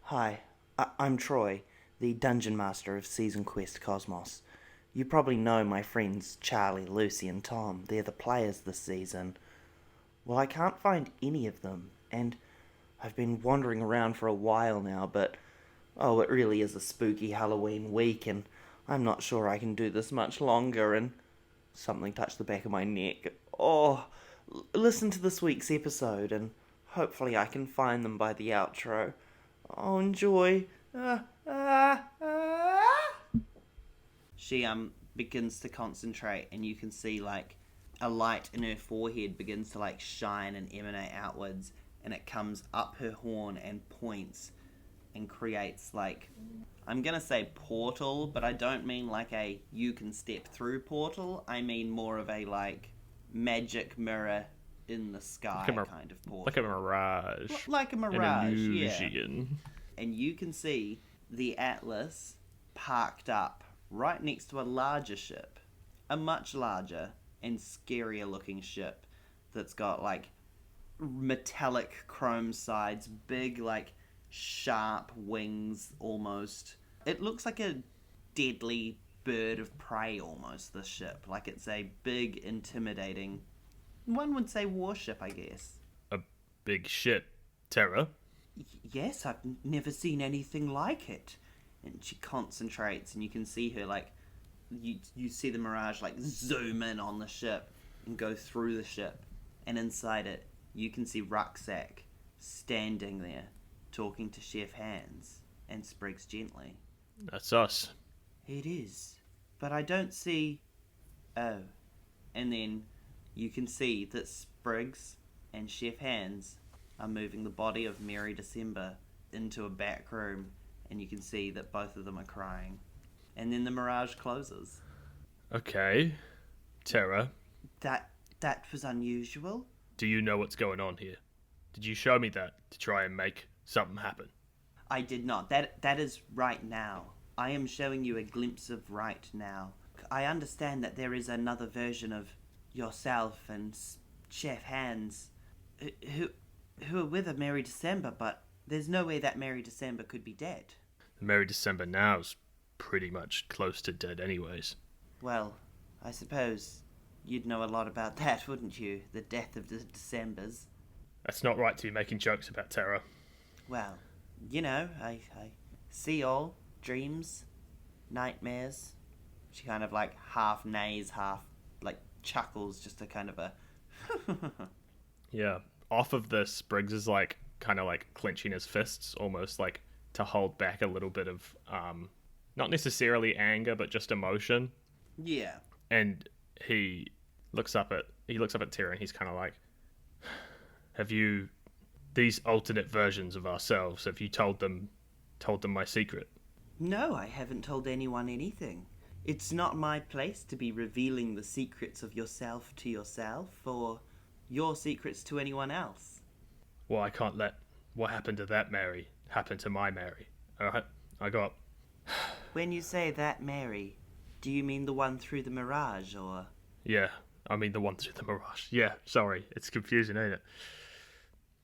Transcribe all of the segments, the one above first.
Hi. I'm Troy, the Dungeon Master of Season Quest Cosmos. You probably know my friends Charlie, Lucy, and Tom. They're the players this season. Well, I can't find any of them, and I've been wandering around for a while now, but it really is a spooky Halloween week, and I'm not sure I can do this much longer, and something touched the back of my neck. Listen to this week's episode, and hopefully I can find them by the outro. Oh, enjoy. She begins to concentrate, and you can see like a light in her forehead begins to like shine and emanate outwards, and it comes up her horn and points and creates like, I'm gonna say portal, but I don't mean like a you can step through portal. I mean more of a like magic mirror in the sky kind of portal. Like a mirage. Like a mirage, an illusion. yeah. And you can see the Atlas parked up right next to a larger ship. A much larger and scarier looking ship that's got like metallic chrome sides, big like sharp wings almost. It looks like a deadly bird of prey almost, this ship. Like it's a big, intimidating, one would say warship, I guess. A big ship. Terror. Yes, I've never seen anything like it. And she concentrates, and you can see her like, you see the Mirage like zoom in on the ship and go through the ship, and inside it you can see Rucksack standing there talking to Chef Hands and Sprigs gently. That's us. It is, but I don't see. Oh, and then you can see that Sprigs and Chef Hands are moving the body of Mary December into a back room, and you can see that both of them are crying. And then the Mirage closes. Okay. Terror. That was unusual. Do you know what's going on here? Did you show me that to try and make something happen? I did not. That is right now. I am showing you a glimpse of right now. I understand that there is another version of yourself and Chef Hands who are with a Mary December, but there's no way that Mary December could be dead. Mary December now's pretty much close to dead anyways. Well, I suppose you'd know a lot about that, wouldn't you? The death of the Decembers. That's not right to be making jokes about Terror. Well, you know, I see all dreams, nightmares. She kind of like half neighs, half like chuckles, just a kind of a Yeah. Off of this, Sprigs is like kind of like clenching his fists, almost like to hold back a little bit of not necessarily anger, but just emotion. Yeah. And he looks up at Terra, and he's kind of like, have you, these alternate versions of ourselves, have you told them my secret? No, I haven't told anyone anything. It's not my place to be revealing the secrets of yourself to yourself, or your secrets to anyone else. Well, I can't let what happened to that Mary happen to my Mary. Alright? I got... When you say that Mary, do you mean the one through the Mirage, or...? Yeah, I mean the one through the Mirage. Yeah, sorry, it's confusing, ain't it?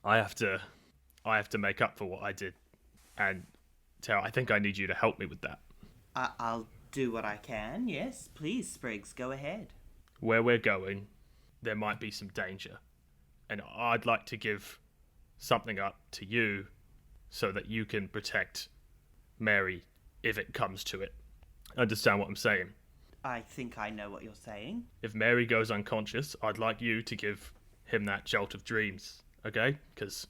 I have to make up for what I did. And, Tara, I think I need you to help me with that. I'll do what I can, yes. Please, Sprigs, go ahead. Where we're going, there might be some danger. And I'd like to give something up to you so that you can protect Mary if it comes to it. Understand what I'm saying? I think I know what you're saying. If Mary goes unconscious, I'd like you to give him that jolt of dreams, okay? Because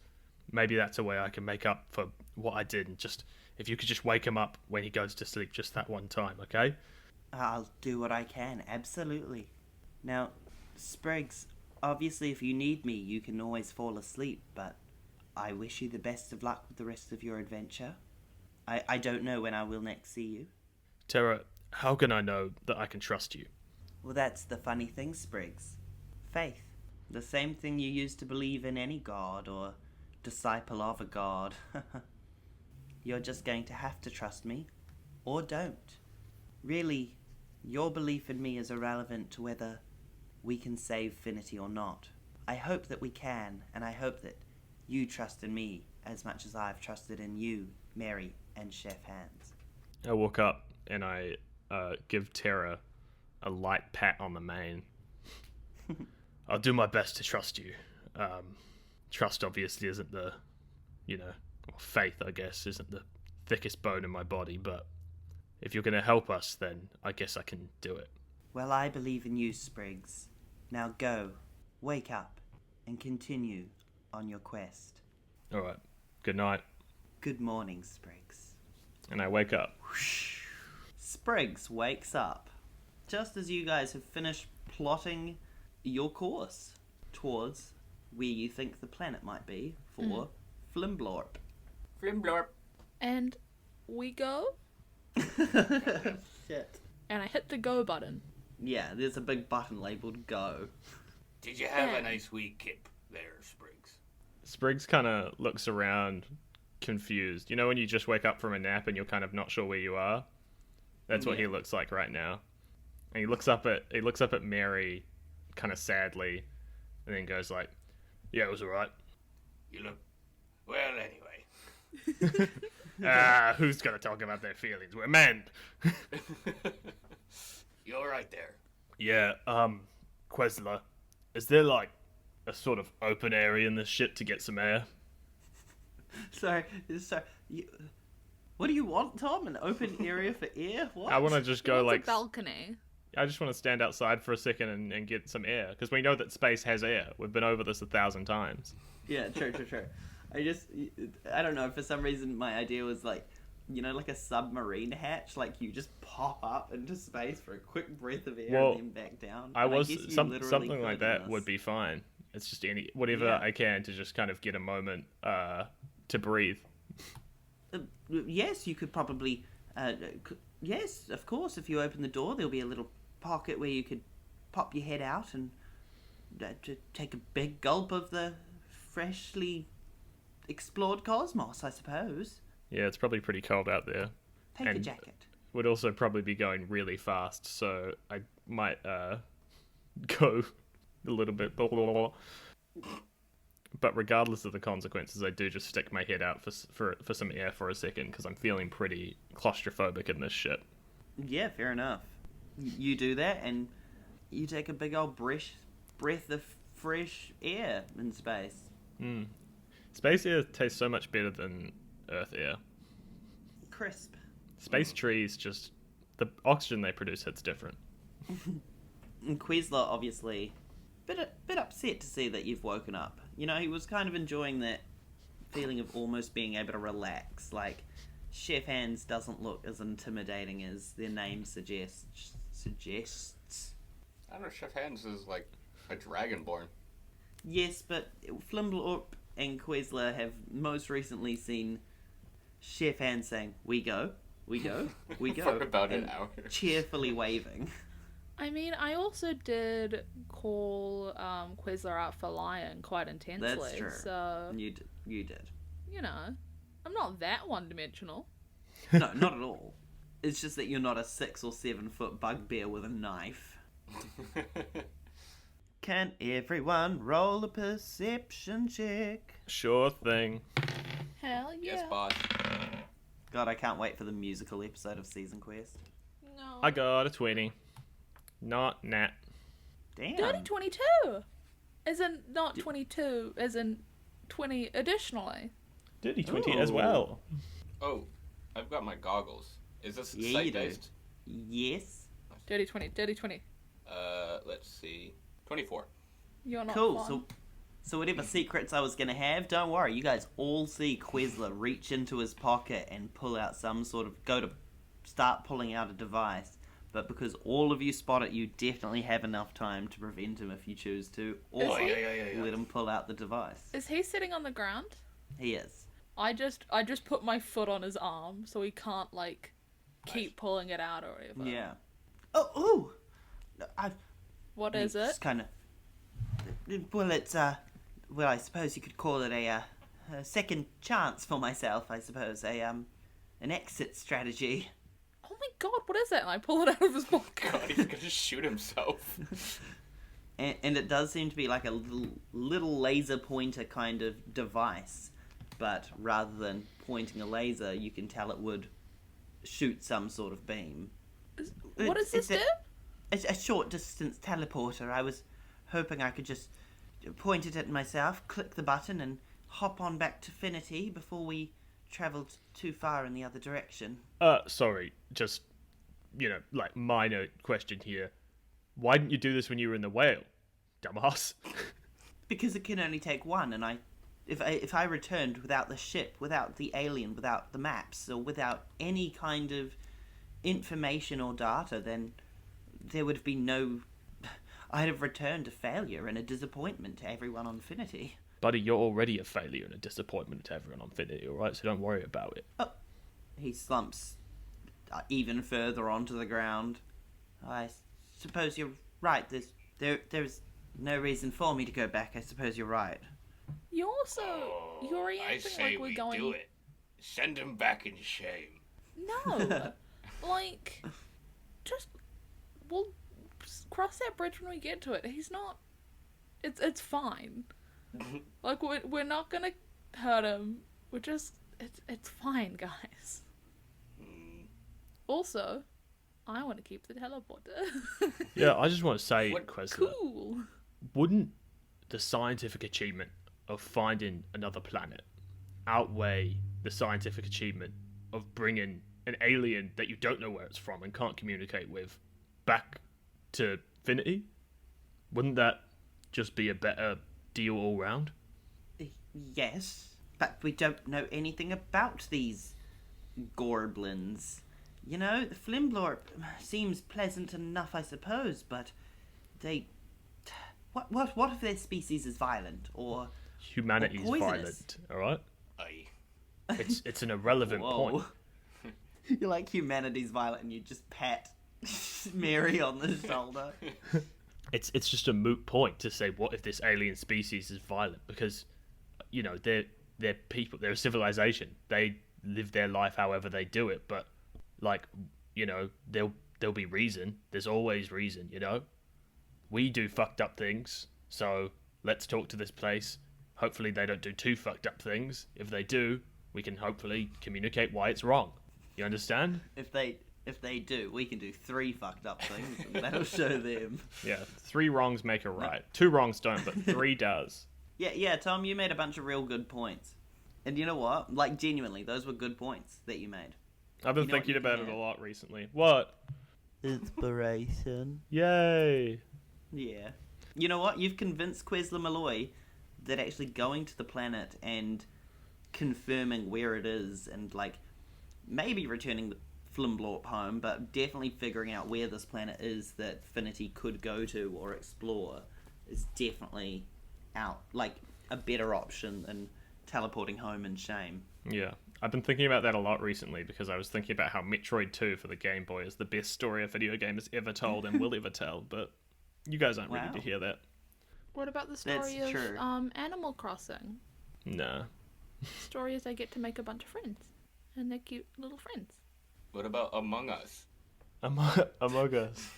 maybe that's a way I can make up for what I did. And just, if you could just wake him up when he goes to sleep just that one time, okay? I'll do what I can, absolutely. Now, Sprigs, obviously if you need me, you can always fall asleep, but I wish you the best of luck with the rest of your adventure. I don't know when I will next see you. Terra, how can I know that I can trust you? Well, that's the funny thing, Sprigs. Faith. The same thing you use to believe in any god or disciple of a god. You're just going to have to trust me, or don't. Really, your belief in me is irrelevant to whether we can save Finity or not. I hope that we can, and I hope that you trust in me as much as I've trusted in you, Mary, and Chef Hands. I walk up and I give Tara a light pat on the mane. I'll do my best to trust you. Trust obviously isn't the, or faith, I guess, isn't the thickest bone in my body, but if you're going to help us, then I guess I can do it. Well, I believe in you, Sprigs. Now go, wake up, and continue on your quest. All right. Good night. Good morning, Sprigs. And I wake up. Sprigs wakes up just as you guys have finished plotting your course towards where you think the planet might be for Flimblorp. Flimblorp. And we go, Shit. and I hit the go button. Yeah, there's a big button labelled go. Did you have Yeah. a nice wee kip there, Sprigs? Spriggs kind of looks around, confused. You know when you just wake up from a nap and you're kind of not sure where you are? That's what he looks like right now. And he looks up at Mary, kind of sadly, and then goes like, "Yeah, it was alright." You look... Well, anyway. Who's gonna talk about their feelings? We're men. You're right there. Yeah, Quesla, is there like a sort of open area in this shit to get some air? Sorry. What do you want, Tom? An open area for air? What? I want to just go What's like a balcony? I just want to stand outside for a second and get some air because we know that space has air. We've been over this 1,000 times. Yeah, true. I don't know, for some reason my idea was like, like a submarine hatch, like you just pop up into space for a quick breath of air Well, and then back down. I And was guess you literally something like could in that this. would be fine. It's just whatever Yeah. I can to just kind of get a moment to breathe. Yes, you could probably... yes, of course, if you open the door, there'll be a little pocket where you could pop your head out and to take a big gulp of the freshly explored cosmos, I suppose. Yeah, it's probably pretty cold out there. Take a And- jacket. Would also probably be going really fast, so I might go a little bit. But regardless of the consequences, I do just stick my head out for some air for a second because I'm feeling pretty claustrophobic in this shit. Yeah, fair enough. You do that, and you take a big old breath of fresh air in space. Space air tastes so much better than Earth air. Crisp. Space trees just the oxygen they produce hits different. And Quizler, obviously, bit upset to see that you've woken up. He was kind of enjoying that feeling of almost being able to relax. Like, Chef Hands doesn't look as intimidating as their name suggests. I don't know, Chef Hands is like a dragonborn. Yes, but Flimblorp and Quizler have most recently seen Chef Hands saying, "We go, we go, we go," For about an and hour. cheerfully waving. I mean, I also did call Quizler out for lying quite intensely. That's true. So, You did. I'm not that one-dimensional. No, not at all. It's just that you're not a 6 or 7 foot bugbear with a knife. Can everyone roll a perception check? Sure thing. Hell yeah. Yes, boss. God, I can't wait for the musical episode of Season Quest. No. I got a 20. Not nat. Damn. Dirty 22! As in, not 22, as in 20 additionally. Dirty 20 as Ooh. well. Oh, I've got my goggles. Is this Yeah, you do. sight-based? Yes. Dirty 20, dirty 20. Let's see. 24. You're not Cool. fun. So whatever secrets I was going to have, don't worry. You guys all see Quizler reach into his pocket and pull out some sort of... start pulling out a device. But because all of you spot it, you definitely have enough time to prevent him if you choose to. Or Is he? Yeah. let him pull out the device. Is he sitting on the ground? He is. I just put my foot on his arm so he can't, keep pulling it out or whatever. Yeah. Oh, What is it? It's kind of... Well, it's, well, I suppose you could call it a second chance for myself, I suppose. An exit strategy. Oh my god, what is it? And I pull it out of his pocket. God, he's gonna shoot himself. And it does seem to be like a little laser pointer kind of device. but rather than pointing a laser, you can tell it would shoot some sort of beam. What does this do? It's a short distance teleporter. I was hoping I could just point it at myself, click the button, and hop on back to Finity before we travelled too far in the other direction. Sorry, just, like, minor question here. Why didn't you do this when you were in the whale, dumbass? Because it can only take one, and if I returned without the ship, without the alien, without the maps, or without any kind of information or data, then there would be no... I'd have returned a failure and a disappointment to everyone on Finity. Buddy, you're already a failure and a disappointment to everyone on Finity, alright? So don't worry about it. Oh. He slumps even further onto the ground. I suppose you're right. There's no reason for me to go back. I suppose you're right. You're reacting I say like we're we going. do it. Send him back in shame. No, like, just we'll cross that bridge when we get to it. He's not. It's fine. Like we're not gonna hurt him. We're just it's fine, guys. Also, I want to keep the teleporter. Yeah, I just want to say, What? Quezla, Cool. wouldn't the scientific achievement of finding another planet outweigh the scientific achievement of bringing an alien that you don't know where it's from and can't communicate with back to Finity? Wouldn't that just be a better deal all round? Yes, but we don't know anything about these gorblins. You know, the Flimblorp seems pleasant enough, I suppose, but they... What if their species is violent, or Humanity's poisonous? violent, alright? Aye. It's an irrelevant point. You're like, humanity's violent, and you just pat Mary on the shoulder. It's just a moot point to say what if this alien species is violent, because they're people, they're a civilization, they live their life however they do it, but there'll be reason. There's always reason. We do fucked up things, so let's talk to this place. Hopefully they don't do too fucked up things. If they do, we can hopefully communicate why it's wrong. You understand? If they do, we can do 3 fucked up things, and that'll show them. Yeah, 3 wrongs make a right. 2 wrongs don't, but 3 does. Yeah, Tom, you made a bunch of real good points. And you know what? Like, genuinely, those were good points that you made. I've been You know what thinking you about can it a add? lot recently. What? Inspiration. Yay! Yeah. You know what? You've convinced Quezla Malloy that actually going to the planet and confirming where it is and, like, maybe returning the Flimblorp home, but definitely figuring out where this planet is that Finity could go to or explore is definitely a better option than teleporting home in shame. Yeah. I've been thinking about that a lot recently because I was thinking about how Metroid 2 for the Game Boy is the best story a video game has ever told and will ever tell, but you guys aren't ready Wow. to hear that. What about the That's story of true. Animal Crossing? Nah. Story is I get to make a bunch of friends, and they're cute little friends. What about Among Us? Among Us.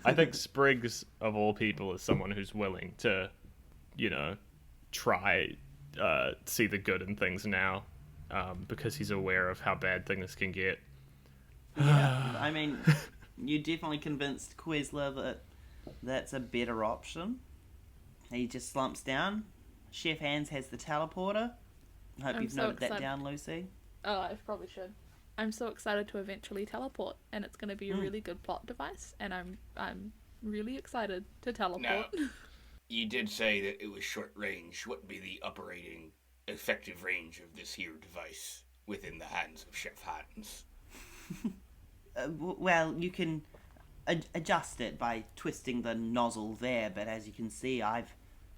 I think Sprigs, of all people, is someone who's willing to, try see the good in things now, because he's aware of how bad things can get. Yeah, I mean, you definitely convinced Quezla that that's a better option. He just slumps down. Chef Hands has the teleporter. Hope I'm you've so noted that excited. down, Lucy. Oh, I probably should. I'm so excited to eventually teleport, and it's going to be a really good plot device, and I'm really excited to teleport. You did say that it was short range. What would be the operating effective range of this here device within the hands of Chef Hands? Well, you can adjust it by twisting the nozzle there, but as you can see, I've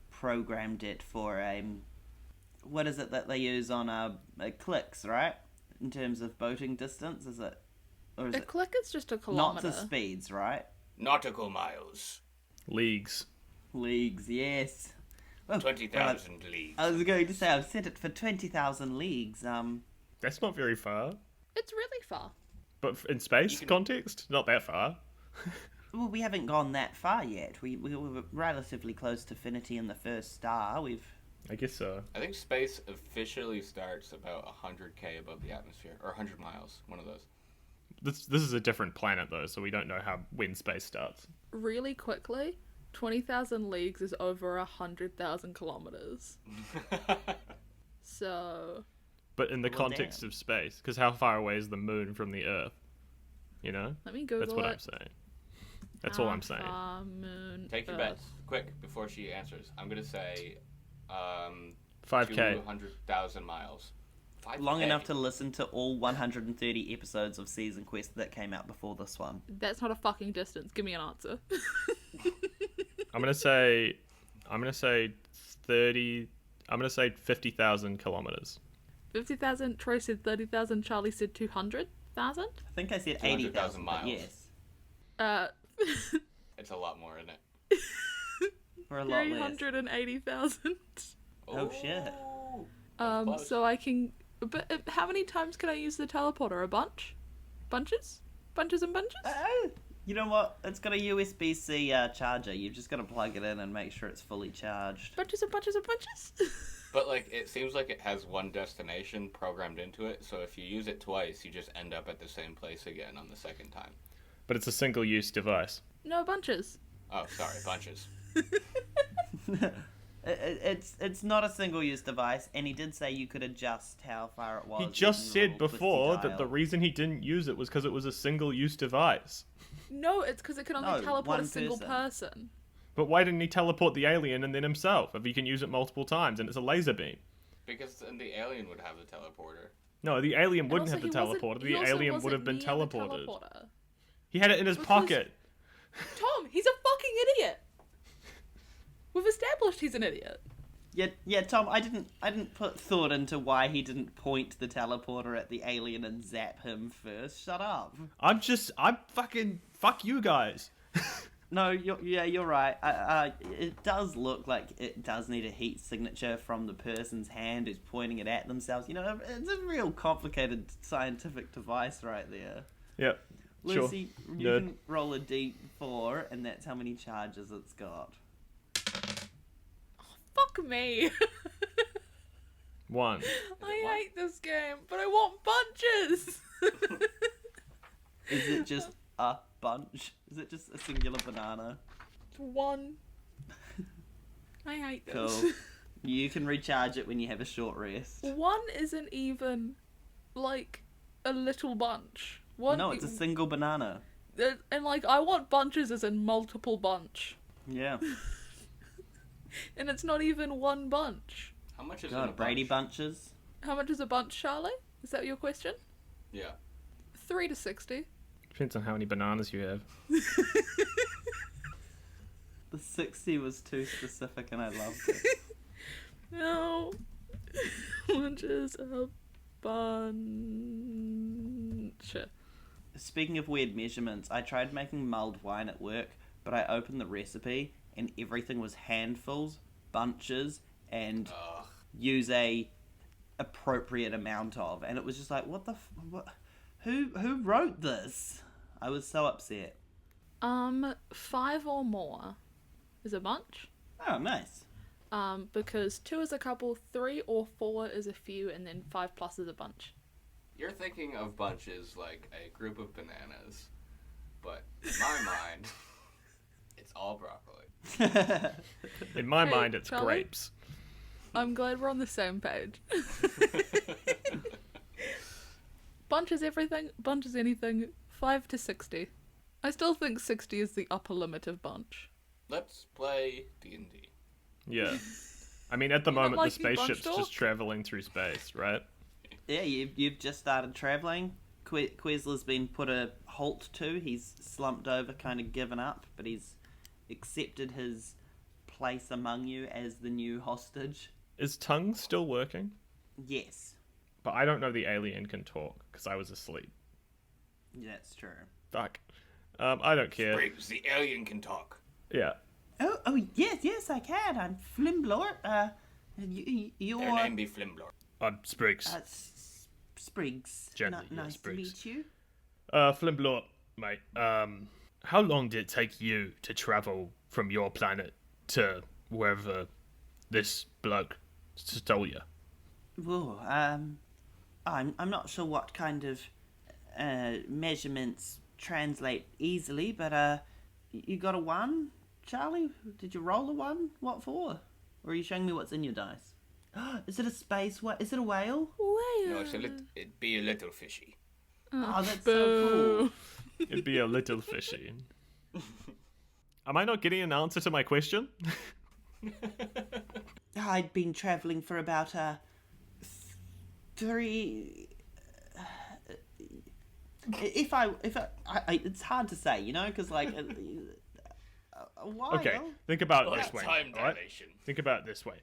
programmed it for what is it that they use on clicks, right? In terms of boating distance, is it? Or is A it click is just a knots kilometer. of speeds, right? Nautical miles. Leagues. Leagues, yes. Oh, 20,000 leagues. I was going to say I've set it for 20,000 leagues. That's not very far. It's really far. But in space context, not that far. Well, we haven't gone that far yet. We were relatively close to Finity in the first star. I guess so. I think space officially starts about 100k above the atmosphere, or 100 miles, one of those. This is a different planet though, so we don't know when space starts. Really quickly, 20,000 leagues is over 100,000 kilometers. So... But in the Well, context damn. of space, because how far away is the moon from the Earth? You know? let me Google That's what it. I'm saying. That's all I'm saying. Moon, Take your Earth. bets, quick, before she answers. I'm gonna say, 5K. 200,000 miles. 5K. Long enough to listen to all 130 episodes of Season Quest that came out before this one. That's not a fucking distance. Give me an answer. I'm gonna say 30. I'm gonna say 50,000 kilometers. 50,000. Troy said 30,000. Charlie said 200,000. I think I said 200,000 80,000 miles. Yes. It's a lot more, isn't it? Or a lot less. 380,000. Oh, shit. Close. So I can. But how many times can I use the teleporter? A bunch? Bunches? Bunches and bunches? You know what? It's got a USB-C charger. You've just got to plug it in and make sure it's fully charged. Bunches and bunches and bunches? But, like, it seems like it has one destination programmed into it, so if you use it twice, you just end up at the same place again on the second time. But it's a single-use device. No, bunches. Oh, sorry, bunches. It's not a single-use device, and he did say you could adjust how far it was. He with just your said little before twisty that the dial. reason he didn't use it was because it was a single-use device. No, it's because it can only No, teleport one a single person. person. But why didn't he teleport the alien and then himself if he can use it multiple times and it's a laser beam? Because then the alien would have the teleporter. No, the alien And wouldn't also have the he wasn't- teleporter. he The also alien would wasn't have been near the teleported. teleporter. He had it in his Because- pocket. Tom, he's a fucking idiot. We've established he's an idiot. Yeah, Tom. I didn't put thought into why he didn't point the teleporter at the alien and zap him first. Shut up. I'm fucking, fuck you guys. No, you're right. It does look like it does need a heat signature from the person's hand who's pointing it at themselves. You know, it's a real complicated scientific device right there. Yep. Lucy, Sure. you Nerd. can roll a d4, and that's how many charges it's got. Fuck me. 1. I hate this game, but I want bunches. Is it just a bunch? Is it just a singular banana? One. I hate this. Cool. You can recharge it when you have a short rest. One isn't even like a little bunch. One, No, it's a single banana. and like I want bunches as in multiple bunch, Yeah. and it's not even one bunch. How much is in a God, Brady bunch? bunches. How much is a bunch, Charlie? Is that your question? Yeah. 3 to 60. Depends on how many bananas you have. The 60 was too specific, and I loved it. No. Bunches a bunch. Speaking of weird measurements, I tried making mulled wine at work, but I opened the recipe and everything was handfuls, bunches, and Ugh. use a appropriate amount of, and it was just like, what? Who wrote this? I was so upset. 5 or more is a bunch. Oh, nice. Because 2 is a couple, 3 or 4 is a few, and then 5 plus is a bunch. You're thinking of bunches like a group of bananas, but in my mind, it's all broccoli. In my Hey, mind, it's Charlie? grapes. I'm glad we're on the same page. Bunch is everything, bunch is anything, 5 to 60. I still think 60 is the upper limit of bunch. Let's play D&D. Yeah. I mean, at the You don't moment, like the the bunch spaceship's talk? just traveling through space, right? Yeah, you've just started travelling. Quezla's been put a halt to. He's slumped over, kind of given up, but he's accepted his place among you as the new hostage. Is tongue still working? Yes, But I don't know the alien can talk, because I was asleep. that's true. Fuck. I don't care. Sprigs, the alien can talk. Yeah. Oh, yes, I can. I'm Flimblort. You're Their name be Flimblor. I'm Sprigs. Sprigs. Gently, yeah, Nice Sprigs. to meet you. Flimblort, mate. How long did it take you to travel from your planet to wherever this bloke stole you. Whoa, I'm not sure what kind of measurements translate easily, but you got a 1, Charlie? Did you roll a 1? What for? Or are you showing me what's in your dice? Is it a space whale? Is it a whale? Whale. No, it'd be a little fishy. Oh, that's Boo. so cool. It'd be a little fishy. Am I not getting an answer to my question? I'd been travelling for about 3. If I, it's hard to say, you know, because like a while. Okay, think about it Oh, this way. time all right? dilation. Think about it this way.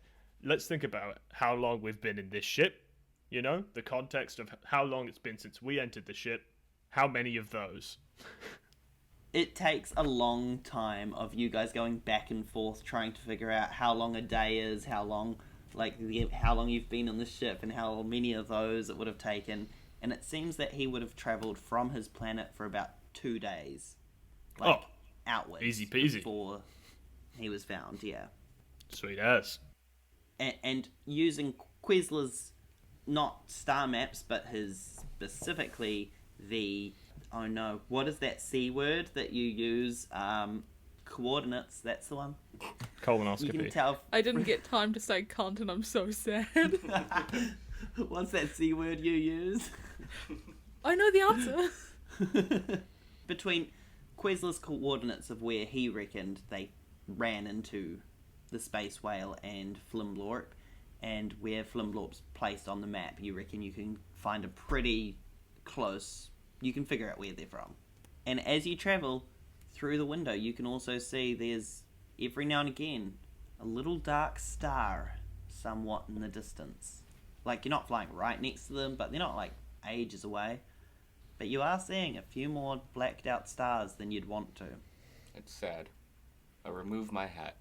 Let's think about how long we've been in this ship. You know, the context of how long it's been since we entered the ship. How many of those? It takes a long time of you guys going back and forth trying to figure out how long a day is, how long you've been on the ship, and how many of those it would have taken. And it seems that he would have travelled from his planet for about 2 days, outwards, easy peasy. before he was found. Yeah, Sweet ass. and using Quizler's not star maps, but his specifically the what is that C word that you use? Coordinates. That's the one. Colonoscopy. You can tell. I didn't get time to say cunt and I'm so sad. What's that C word you use? I know the answer. Between Quizler's coordinates of where he reckoned they ran into the space whale and Flimblorp, and where Flimblorp's placed on the map, you reckon you can find a pretty close. You can figure out where they're from. And as you travel through the window, you can also see there's every now and again a little dark star somewhat in the distance. Like, you're not flying right next to them, but they're not like ages away. But you are seeing a few more blacked out stars than you'd want to. It's sad. I'll remove my hat.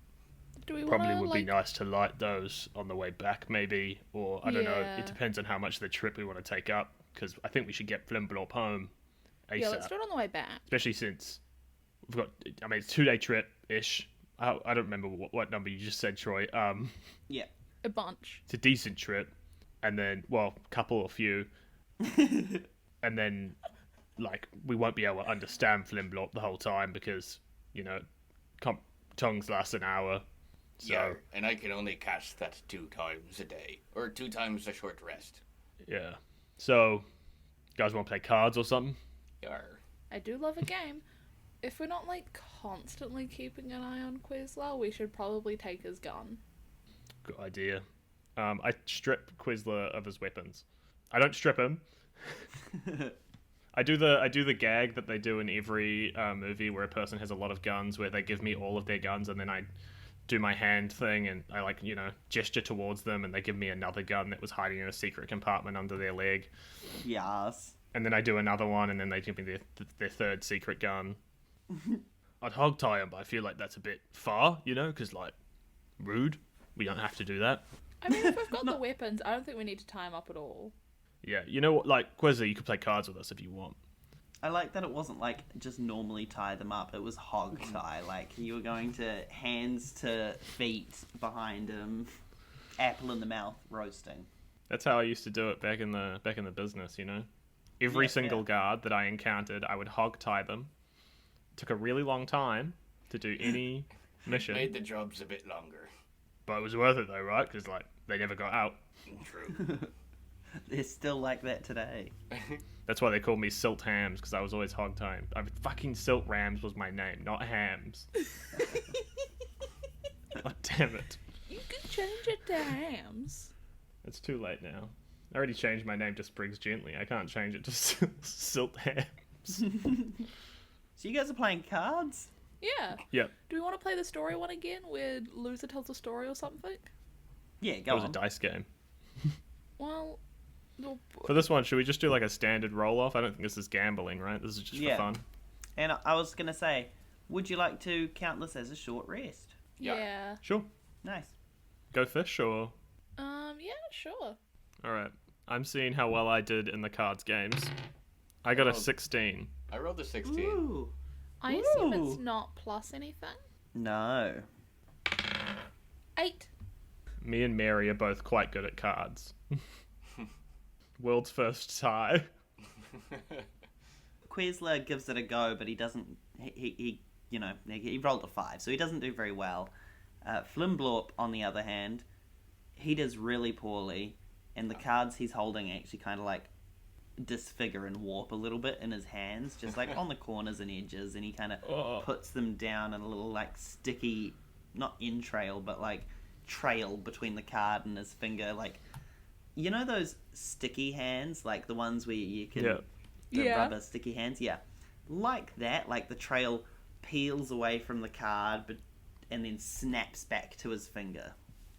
Do we Probably wanna, would be nice to light those on the way back, maybe, or I don't know. Yeah. It depends on how much of the trip we want to take up, because I think we should get Flimblorp home ASAP. Yeah, let's do it on the way back. Especially since we've got, I mean, it's 2-day trip ish. I don't remember what number you just said, Troy. Yeah. A bunch. It's a decent trip, and then couple or few, and then like we won't be able to understand Flimblorp the whole time because tongues last an hour. So Yeah, and I can only cast that 2 times a day, or 2 times a short rest. yeah. So, guys want to play cards or something? Yar. I do love a game. If we're not like constantly keeping an eye on Quizler, we should probably take his gun. Good idea. I strip Quizler of his weapons. I don't strip him. I do the gag that they do in every movie where a person has a lot of guns, where they give me all of their guns and then I do my hand thing and I gesture towards them and they give me another gun that was hiding in a secret compartment under their leg. Yes. And then I do another one and then they give me their third secret gun. I'd hog tie them, but I feel like that's a bit far, because rude. We don't have to do that. I mean, if we've got the weapons, I don't think we need to tie him up at all. Yeah, you know what? Like Quizzer, you could play cards with us if you want. I like that it wasn't like just normally tie them up. It was hog tie. Like, you were going to hands to feet behind him, apple in the mouth, roasting. That's how I used to do it back in the business. Every Yeah, single yeah. guard that I encountered, I would hog tie them. Took a really long time to do any mission, Made the jobs a bit longer. but it was worth it though, right? Because they never got out. True. They're still like that today. That's why they called me Silt Hams, because I was always hog tying. Fucking Silt Rams was my name, not Hams. God damn it. You could change it to hams. It's too late now. I already changed my name to Sprigs Gently. I can't change it to Silt Hams. So you guys are playing cards? Yeah. Yep. Do we want to play the story one again, where loser tells a story or something? Yeah, That go was a on. dice game. Well, For this one, should we just do like a standard roll-off? I don't think this is gambling, right? This is just Yeah. for fun. And I was going to say, would you like to count this as a short rest? yeah. Sure. Nice. Go fish or... Yeah, sure. Alright. I'm seeing how well I did in the cards games. I got a 16. I rolled a 16. Ooh. I assume it's Ooh. not plus anything. No. 8. Me and Mary are both quite good at cards. World's first tie. Quasler gives it a go, but he doesn't. He rolled a 5, so he doesn't do very well. Flimblorp, on the other hand, he does really poorly, and the cards he's holding actually kind of like disfigure and warp a little bit in his hands, just like on the corners and edges, and he kind of puts them down in a little like sticky, not entrail, but like trail between the card and his finger, like, you know those sticky hands, like the ones where you can the rubber sticky hands, like that, like the trail peels away from the card and then snaps back to his finger.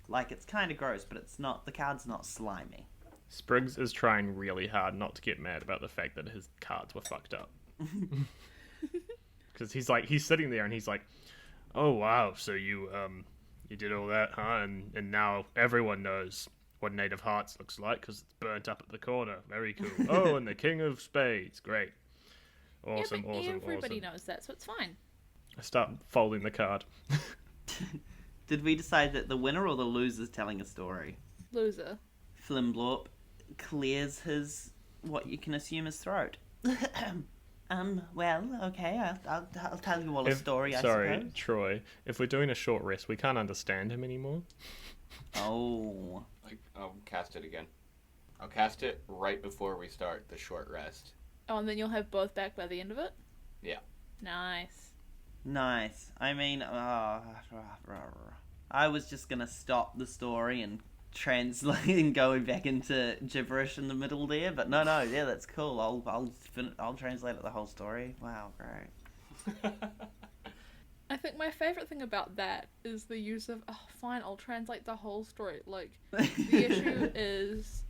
Like, it's kind of gross, but it's not, the card's not slimy. Sprigs is trying really hard not to get mad about the fact that his cards were fucked up. Because he's sitting there and he's like, oh wow, so you did all that, huh? And now everyone knows what Native Hearts looks like because it's burnt up at the corner. Very cool. Oh, and the King of Spades. Great. Awesome, but awesome, everybody awesome. knows that, so it's fine. I start folding the card. Did we decide that the winner or the loser's telling a story? Loser. Flimblorp clears his, what you can assume is throat. Well, okay, I'll tell you all a story, I Sorry, suppose. Troy. If we're doing a short rest, we can't understand him anymore. Oh. I'll cast it again. I'll cast it right before we start the short rest. Oh, and then you'll have both back by the end of it? Yeah. Nice. Nice. I mean, I was just gonna stop the story and translate and go back into gibberish in the middle there, but no, yeah, that's cool. I'll translate it the whole story. Wow, great. I think my favourite thing about that is the use of, oh, fine, I'll translate the whole story. Like, the issue is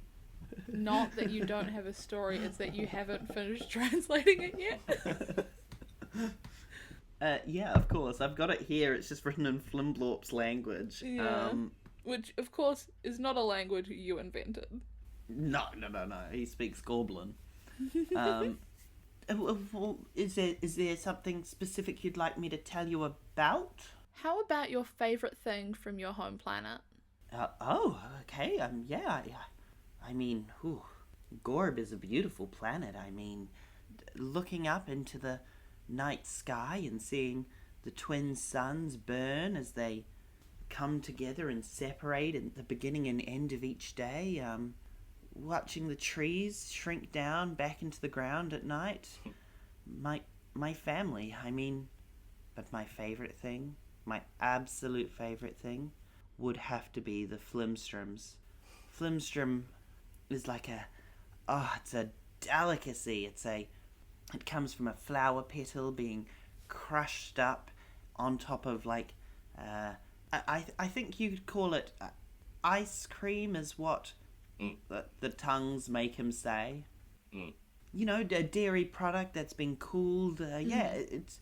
not that you don't have a story, it's that you haven't finished translating it yet. Yeah, of course. I've got it here. It's just written in Flimblorp's language. Yeah. Which, of course, is not a language you invented. No. He speaks Goblin. Well, is there something specific you'd like me to tell you about? How about your favourite thing from your home planet? Okay. Yeah. I mean, Gorb is a beautiful planet. I mean, looking up into the night sky and seeing the twin suns burn as they come together and separate at the beginning and end of each day, watching the trees shrink down back into the ground at night. My family, I mean, but my favourite thing, my absolute favourite thing, would have to be the Flimstroms. Flimstrom is like it's a delicacy. It comes from a flower petal being crushed up on top of like, I think you could call it ice cream is what the tongues make him say. You know, a dairy product that's been cooled. It's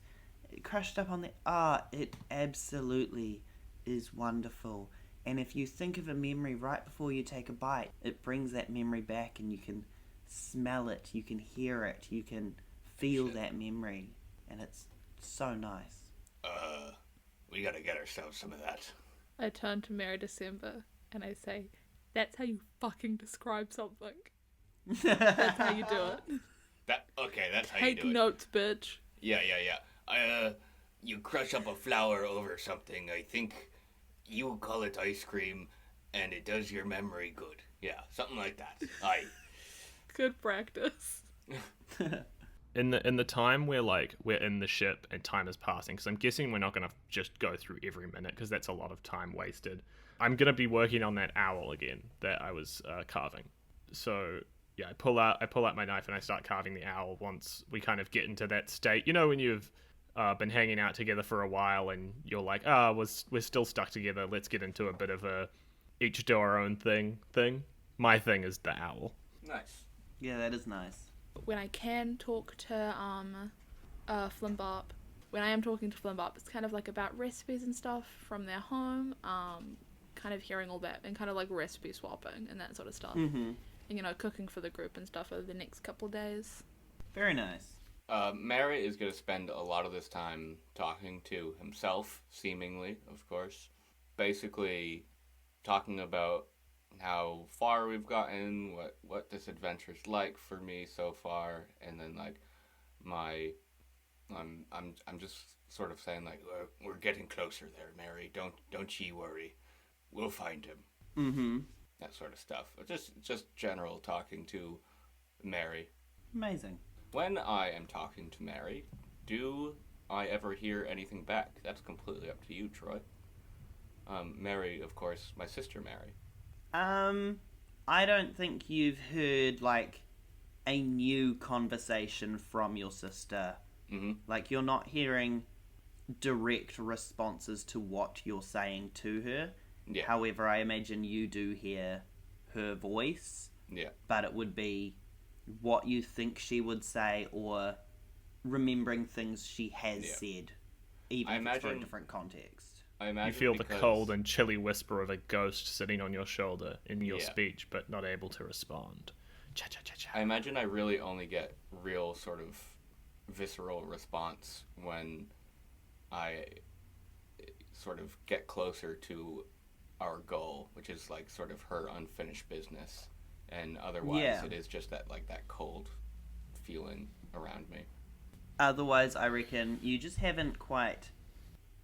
crushed up on the... it absolutely is wonderful. And if you think of a memory right before you take a bite, it brings that memory back and you can smell it, you can hear it, you can feel that memory. And it's so nice. We gotta get ourselves some of that. I turn to Mary December and I say, that's how you fucking describe something. That's how you do it. That's how you do it. Take notes, bitch. Yeah. You crush up a flower over something. I think you call it ice cream, and it does your memory good. Yeah, something like that. Aye. Good practice. In the time we're in the ship and time is passing, because I'm guessing we're not going to just go through every minute because that's a lot of time wasted. I'm going to be working on that owl again that I was carving. So yeah, I pull out my knife and I start carving the owl once we kind of get into that state. You know, when you've been hanging out together for a while and you're like, we're still stuck together. Let's get into a bit of a each do our own thing. My thing is the owl. Nice. Yeah, that is nice. When I can talk to Flimbarp, when I am talking to Flimbarp, it's kind of like about recipes and stuff from their home, kind of hearing all that and kind of like recipe swapping and that sort of stuff. Mm-hmm. And, you know, cooking for the group and stuff over the next couple of days. Very nice. Mary is going to spend a lot of this time talking to himself, seemingly, of course. Basically, talking about how far we've gotten, what this adventure's like for me so far, and then like I'm just sort of saying like we're getting closer there, Mary. Don't ye worry, we'll find him. Mm-hmm. That sort of stuff. Just general talking to Mary. Amazing. When I am talking to Mary, do I ever hear anything back? That's completely up to you, Troy. Mary, of course, my sister Mary. I don't think you've heard, like, a new conversation from your sister. Mm-hmm. Like, you're not hearing direct responses to what you're saying to her. Yeah. However, I imagine you do hear her voice. Yeah. But it would be what you think she would say or remembering things she has said, even if it's for a different context. I imagine You feel because... the cold and chilly whisper of a ghost sitting on your shoulder in your speech, but not able to respond. Cha-cha-cha-cha. I imagine I really only get real sort of visceral response when I sort of get closer to our goal, which is like sort of her unfinished business, and otherwise it is just that like that cold feeling around me. Otherwise, I reckon you just haven't quite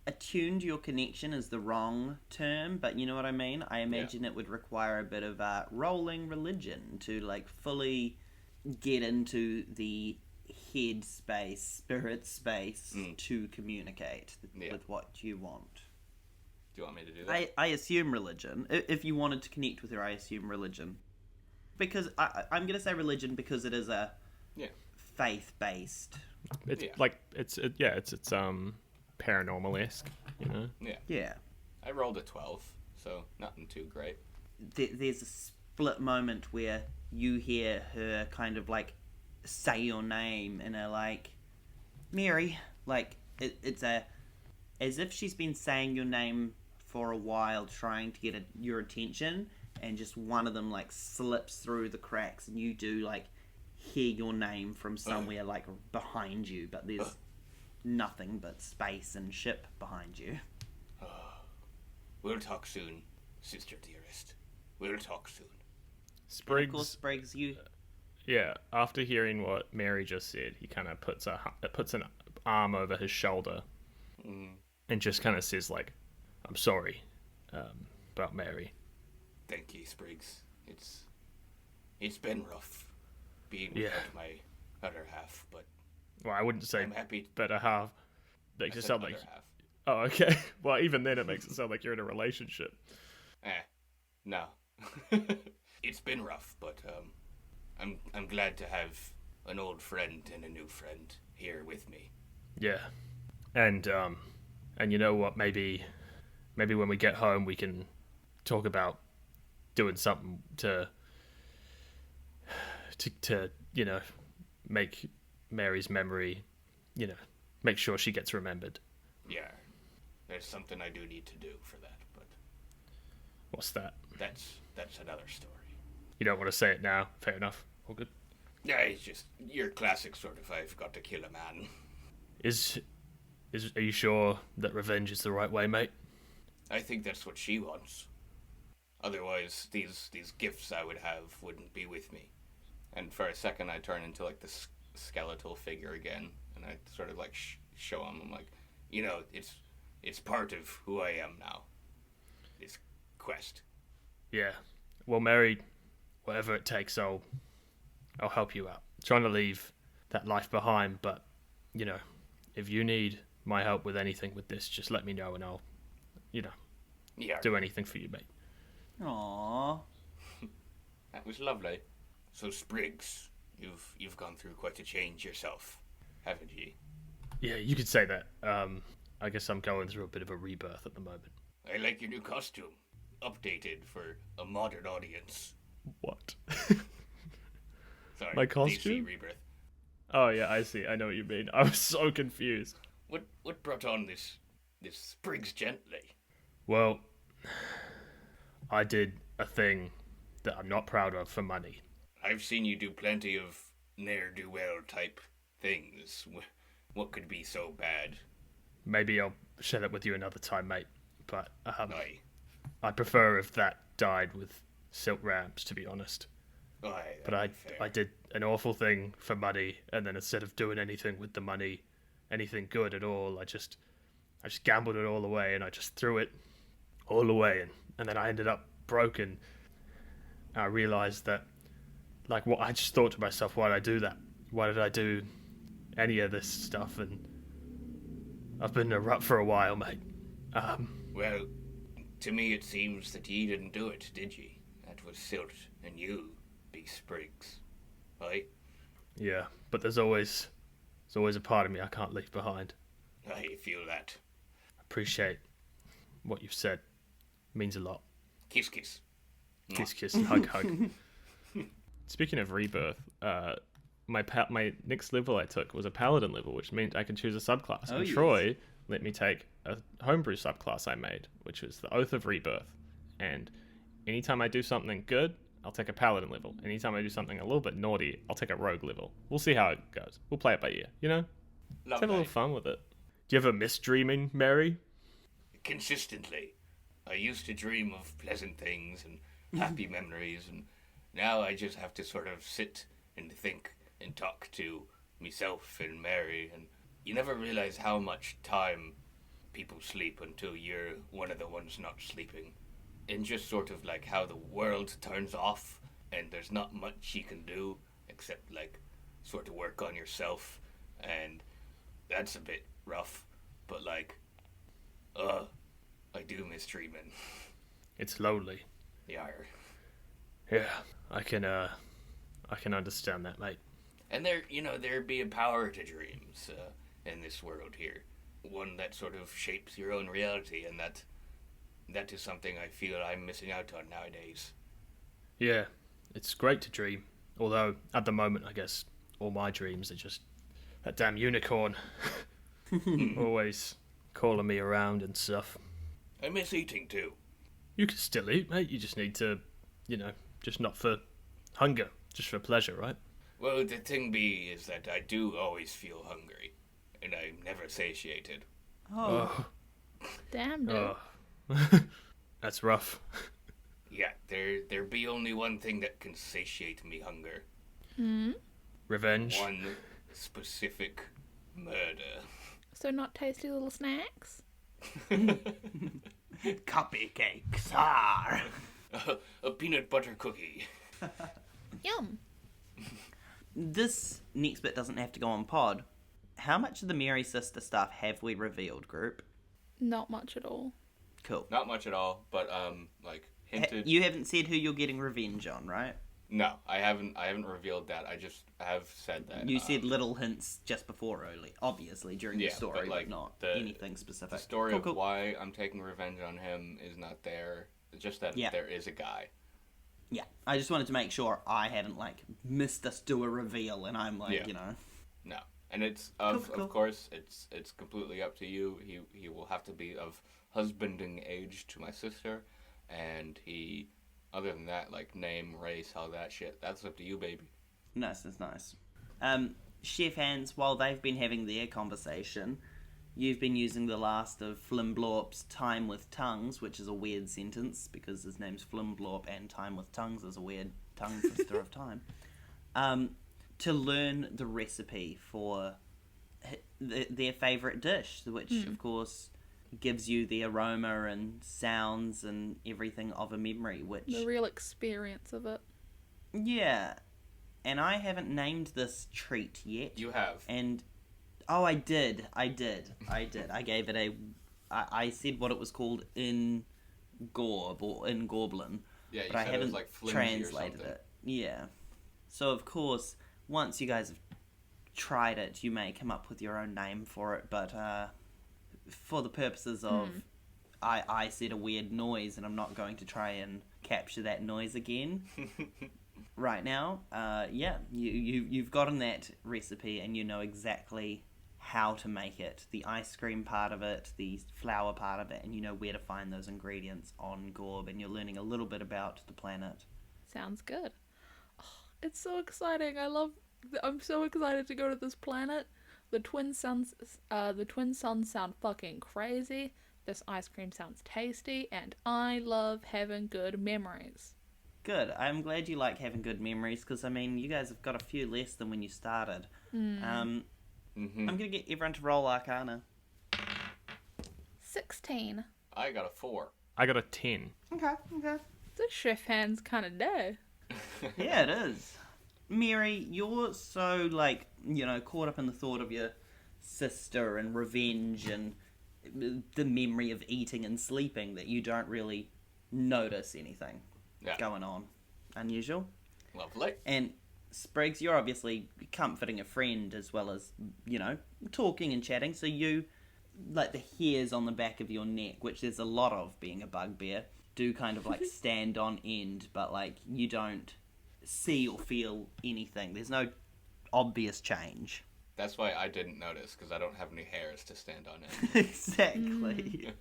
attuned. Your connection is the wrong term, but you know what I mean. I imagine it would require a bit of rolling religion to like fully get into the head space, spirit space to communicate with what you want. Do you want me to do that? I assume religion. If you wanted to connect with her, I assume religion. Because I'm going to say religion because it is a faith-based. It's like it's paranormal-esque, you know. Yeah. I rolled a 12, so nothing too great. There's a split moment where you hear her kind of like say your name in a like Mary, like it's as if she's been saying your name for a while, trying to get your attention, and just one of them like slips through the cracks, and you do like hear your name from somewhere like behind you, but there's nothing but space and ship behind you. We'll talk soon, sister dearest. We'll talk soon. Sprigs. Of course, Sprigs, you. Yeah, after hearing what Mary just said, he kind of puts an arm over his shoulder and just kind of says like, "I'm sorry about Mary." Thank you, Sprigs. It's been rough being without my other half, but well, I wouldn't say I'm happy. better half. Makes it sound like Half. oh, okay. Well, even then, it makes it sound like you're in a relationship. No. It's been rough, but I'm glad to have an old friend and a new friend here with me. Yeah, and you know what? Maybe when we get home, we can talk about doing something to you know, make Mary's memory, you know, make sure she gets remembered. Yeah, there's something I do need to do for that, but what's that? That's another story. You don't want to say it now. Fair enough. All good. Yeah, it's just your classic sort of I've got to kill a man. Are you sure that revenge is the right way, mate? I think that's what she wants. Otherwise, these gifts I would have wouldn't be with me. And for a second, I turn into like this skeletal figure again, and I sort of like show him. I'm like, you know, it's part of who I am now. This quest. Yeah. Well, Mary, whatever it takes, I'll help you out. Trying to leave that life behind, but you know, if you need my help with anything with this, just let me know, and I'll, you know, do anything for you, mate. Aww. That was lovely. So Sprigs, you've gone through quite a change yourself, haven't you? Yeah, you could say that. I guess I'm going through a bit of a rebirth at the moment. I like your new costume. Updated for a modern audience. What? Sorry, my costume? DC rebirth. Oh yeah, I see. I know what you mean. I was so confused. What brought on this Sprigs gently? Well, I did a thing that I'm not proud of for money. I've seen you do plenty of ne'er-do-well type things. What could be so bad? Maybe I'll share that with you another time, mate. But Aye. I prefer if that died with silk rams, to be honest. Aye, But I did an awful thing for money, and then instead of doing anything with the money, anything good at all, I just gambled it all away, and I just threw it all away, and then I ended up broken. I realized that, like, what I just thought to myself, why did I do that? Why did I do any of this stuff? And I've been in a rut for a while, mate. Well, to me it seems that ye didn't do it, did ye? That was Silt, and you be Sprigs, right? Yeah, but there's always a part of me I can't leave behind. I feel that. Appreciate what you've said. Means a lot. Kiss, kiss. Kiss, kiss, hug, hug. Speaking of rebirth, my next level I took was a paladin level, which meant I could choose a subclass. Oh, and yes. Troy let me take a homebrew subclass I made, which was the Oath of Rebirth. And anytime I do something good, I'll take a paladin level. Anytime I do something a little bit naughty, I'll take a rogue level. We'll see how it goes. We'll play it by ear, you know? Let's have a little fun with it. Do you ever miss dreaming, Mary? Consistently. I used to dream of pleasant things and happy memories, and now I just have to sort of sit and think and talk to myself and Mary, and you never realize how much time people sleep until you're one of the ones not sleeping. And just sort of like how the world turns off and there's not much you can do except like sort of work on yourself, and that's a bit rough, but like, I do miss dreaming. It's lonely. Yeah. Yeah, I can understand that, mate. And there'd be a power to dreams in this world here. One that sort of shapes your own reality, and that is something I feel I'm missing out on nowadays. Yeah, it's great to dream. Although, at the moment, I guess all my dreams are just that damn unicorn. Always calling me around and stuff. I miss eating too. You can still eat, mate. You just need to, just not for hunger, just for pleasure, right? Well, the thing is that I do always feel hungry, and I'm never satiated. Oh. Damn, dude. That's rough. Yeah, there be only one thing that can satiate me hunger. Revenge. One specific murder. So not tasty little snacks? Cupcakes. Ah. A peanut butter cookie. Yum. This next bit doesn't have to go on pod. How much of the Mary sister stuff have we revealed, group? Not much at all. Cool. Not much at all, but like hinted. You haven't said who you're getting revenge on, right? No, I haven't revealed that. I just have said that. You said little hints just before, obviously during the story, but not anything specific. The story Cool, of cool. why I'm taking revenge on him is not there. It's just that there is a guy. Yeah, I just wanted to make sure I hadn't missed us do a reveal, and I'm No, and it's Cool. of course it's completely up to you. He will have to be of husbanding age to my sister, and he, other than that, name, race, all that shit, that's up to you, baby. Nice, that's nice. Chef Hands, while they've been having their conversation, you've been using the last of Flimblorp's Time with Tongues, which is a weird sentence because his name's Flimblorp and Time with Tongues is a weird tongue twister of time, to learn the recipe for their favourite dish, which of course gives you the aroma and sounds and everything of a memory, which... The real experience of it. Yeah. And I haven't named this treat yet. You have. And... Oh, I did. I gave it a... I said what it was called in Gorb, or in Gorblin. Yeah, you but I said it was haven't flimsy translated or something. it. Yeah. So, of course, once you guys have tried it, you may come up with your own name for it, but for the purposes of... I said a weird noise, and I'm not going to try and capture that noise again. Right now, you've gotten that recipe and you know exactly how to make it. The ice cream part of it, the flour part of it, and you know where to find those ingredients on Gorb, and you're learning a little bit about the planet. Sounds good. Oh, it's so exciting. I'm so excited to go to this planet. The twin suns sound fucking crazy. This ice cream sounds tasty, and I love having good memories. Good. I'm glad you like having good memories, because, I mean, you guys have got a few less than when you started. I'm going to get everyone to roll Arcana. 16. I got a 4. I got a 10. Okay. This chef hand's kind of day. Yeah, it is. Mary, you're so, like, you know, caught up in the thought of your sister and revenge and the memory of eating and sleeping that you don't really notice anything going on unusual. Lovely. And Sprigs, you're obviously comforting a friend as well as, you know, talking and chatting, so you, like, the hairs on the back of your neck, which there's a lot of being a bugbear, do kind of, like, stand on end, but, like, you don't see or feel anything. There's no obvious change. That's why I didn't notice, because I don't have any hairs to stand on it. Exactly.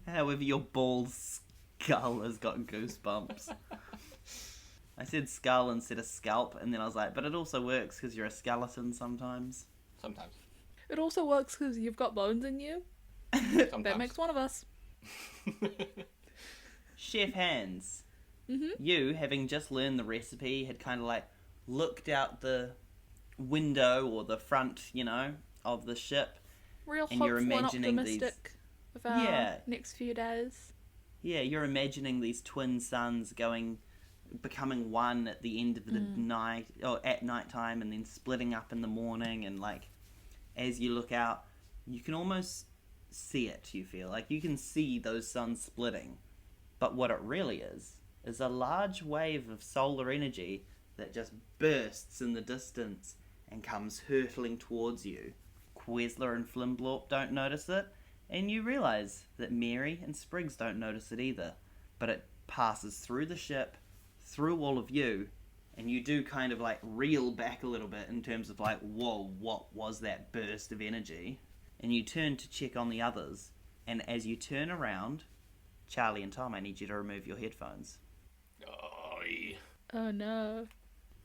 However, your bald skull has got goosebumps. I said skull instead of scalp, and then I was like, but it also works because you're a skeleton sometimes. Sometimes. It also works because you've got bones in you. Sometimes. That makes one of us. Chef Hands, you, having just learned the recipe, had kind of like looked out the window or the front, you know, of the ship. Real And hopeful you're and imagining optimistic of our next few days. Yeah, you're imagining these twin suns becoming one at the end of the night, or at night time, and then splitting up in the morning, and like, as you look out, you can almost see it, you feel. Like, you can see those suns splitting. But what it really is a large wave of solar energy that just bursts in the distance and comes hurtling towards you. Quezler and Flimblorp don't notice it, and you realise that Mary and Sprigs don't notice it either. But it passes through the ship, through all of you, and you do kind of like reel back a little bit in terms of like, whoa, what was that burst of energy? And you turn to check on the others, and as you turn around, Charlie and Tom, I need you to remove your headphones. Oh no.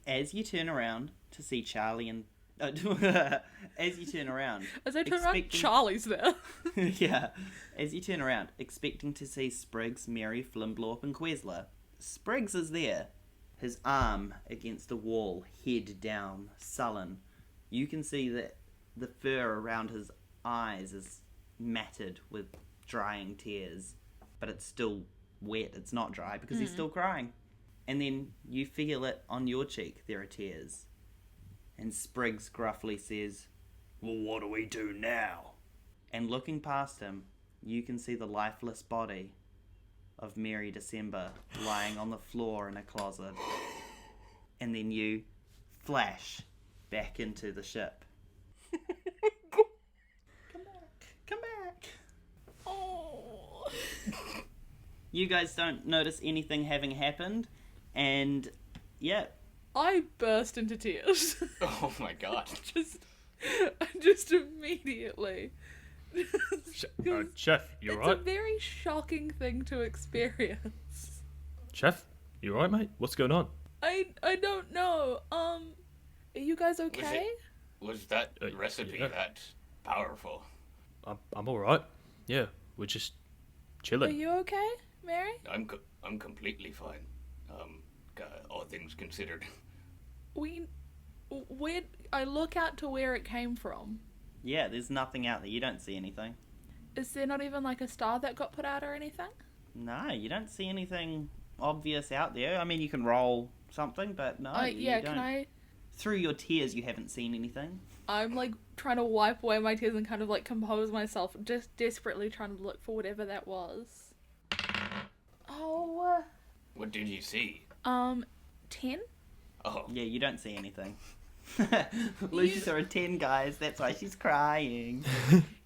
As you turn around to see Charlie and... as you turn around... As I turn around, Charlie's there. Yeah. As you turn around, expecting to see Sprigs, Mary, Flimblorp and Quezler. Sprigs is there, his arm against the wall, head down, sullen. You can see that the fur around his eyes is matted with drying tears, but it's still wet. It's not dry because he's still crying. And then you feel it on your cheek. There are tears. And Sprigs gruffly says, "Well, what do we do now?" And looking past him, you can see the lifeless body of Mary December lying on the floor in a closet. And then you flash back into the ship. Come back. Oh. You guys don't notice anything having happened, and yeah. I burst into tears. Oh my god. just immediately. Chef, you alright? It's a very shocking thing to experience. Chef, you alright, mate? What's going on? I don't know. Are you guys okay? Was that recipe that powerful? I'm alright. Yeah, we're just chilling. Are you okay, Mary? I'm completely fine. All things considered. I look out to where it came from. Yeah, there's nothing out there. You don't see anything. Is there not even like a star that got put out or anything? No, you don't see anything obvious out there. I mean, you can roll something, but no. Yeah, you don't. can I? Through your tears, you haven't seen anything. I'm like trying to wipe away my tears and kind of like compose myself, just desperately trying to look for whatever that was. Oh. What did you see? 10? Oh. Yeah, you don't see anything. Lucy saw a 10, guys. That's why she's crying.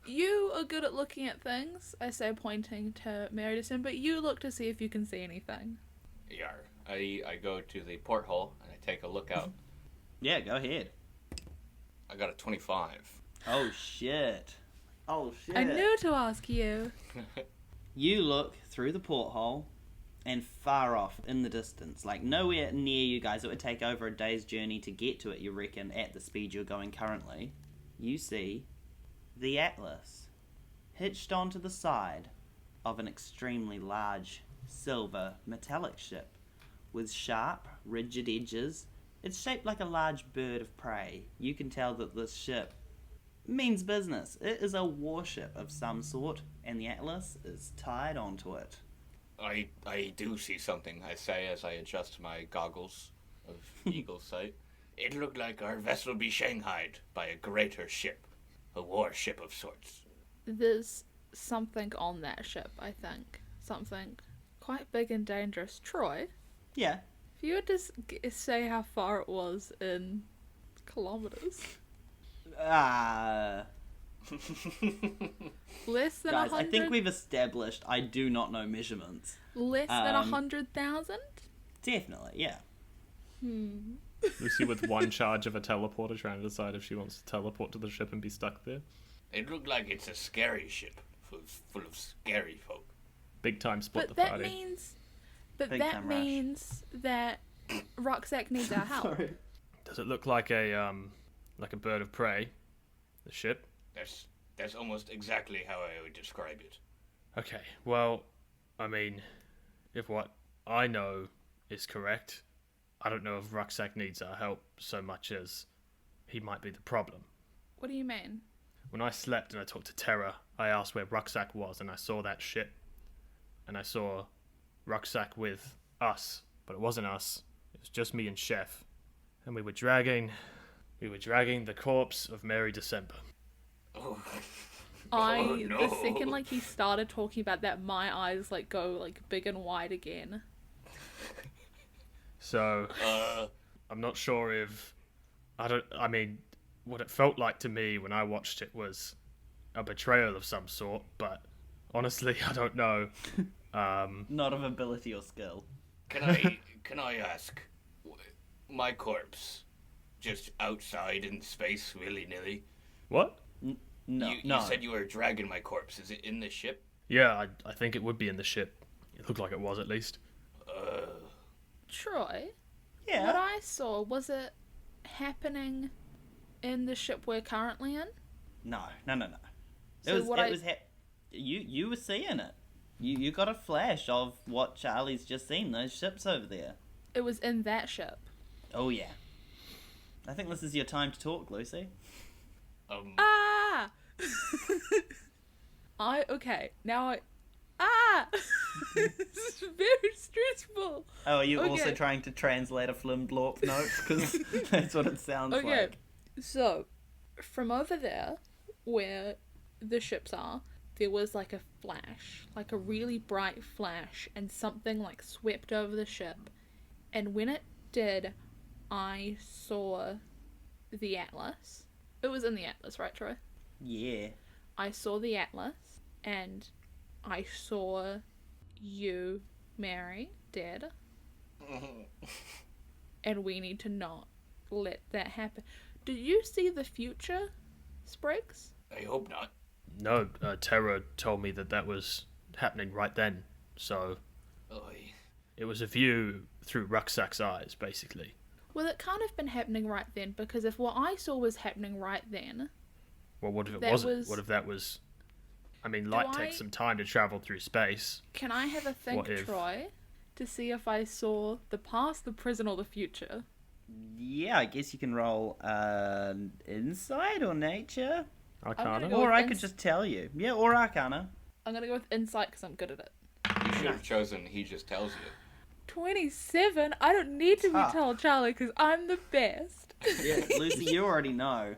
You are good at looking at things, I say, pointing to Mary December. You look to see if you can see anything. Yeah. I go to the porthole and I take a look out. Yeah, go ahead. I got a 25. Oh, shit. Oh, shit. I knew to ask you. You look through the porthole, and far off in the distance, like nowhere near you guys, it would take over a day's journey to get to it, you reckon, at the speed you're going currently, you see the Atlas. hitched onto the side of an extremely large silver metallic ship with sharp, rigid edges. It's shaped like a large bird of prey. You can tell that this ship means business. It is a warship of some sort, and the Atlas is tied onto it. I do see something, I say as I adjust my goggles of eagle sight. It looked like our vessel be shanghaied by a greater ship. A warship of sorts. There's something on that ship, I think. Something quite big and dangerous. Troy, Yeah. if you would just say how far it was in kilometers. Less than Guys, 100? I think we've established I do not know measurements. Less than 100,000? Definitely, yeah. Lucy with one charge of a teleporter trying to decide if she wants to teleport to the ship and be stuck there. It looked like it's a scary ship full of scary folk. Big time split But the that party. means... But Big that time rush. means that Rucksack needs our help. Sorry. Does it look like a bird of prey? The ship? That's almost exactly how I would describe it. Okay, well, I mean, if what I know is correct, I don't know if Rucksack needs our help so much as he might be the problem. What do you mean? When I slept and I talked to Terra, I asked where Rucksack was and I saw that ship. And I saw Rucksack with us, but it wasn't us. It was just me and Chef. And we were dragging the corpse of Mary December. Oh. The second he started talking about that, my eyes go big and wide again. So I'm not sure if what it felt like to me when I watched it was a betrayal of some sort, but honestly I don't know. Not of ability or skill. Can I ask, my corpse just outside in space willy-nilly? What? No, You said you were dragging my corpse. Is it in the ship? Yeah, I think it would be in the ship. It looked like it was, at least. Troy, Yeah. what I saw, was it happening in the ship we're currently in? No. So You were seeing it. You got a flash of what Charlie's just seen, those ships over there. It was in that ship. Oh yeah. I think this is your time to talk, Lucy. Ah! This is very stressful. Oh, are you also Okay. trying to translate a Flimblorp note? Because that's what it sounds Okay, like. so, from over there, where the ships are, there was a flash, a really bright flash, and something swept over the ship. And when it did, I saw the Atlas. It was in the Atlas, right, Troy? Yeah. I saw the Atlas, and I saw you, Mary, dead. And we need to not let that happen. Did you see the future, Sprigs? I hope not. No, Terra told me that was happening right then. So Oy. it was a view through Rucksack's eyes, basically. Well, it can't have been happening right then, because if what I saw was happening right then... Well, what if it That wasn't? was- What if that was... I mean, light takes some time to travel through space. Can I have a think, What if? Troy, to see if I saw the past, the present, or the future? Yeah, I guess you can roll insight or nature. Arcana? Go Or with I could just tell you. Yeah, or Arcana. I'm gonna go with insight because I'm good at it. You should have chosen He Just Tells You. 27? I don't need to be Ah. told, Charlie, because I'm the best. Yeah, Lucy, you already know.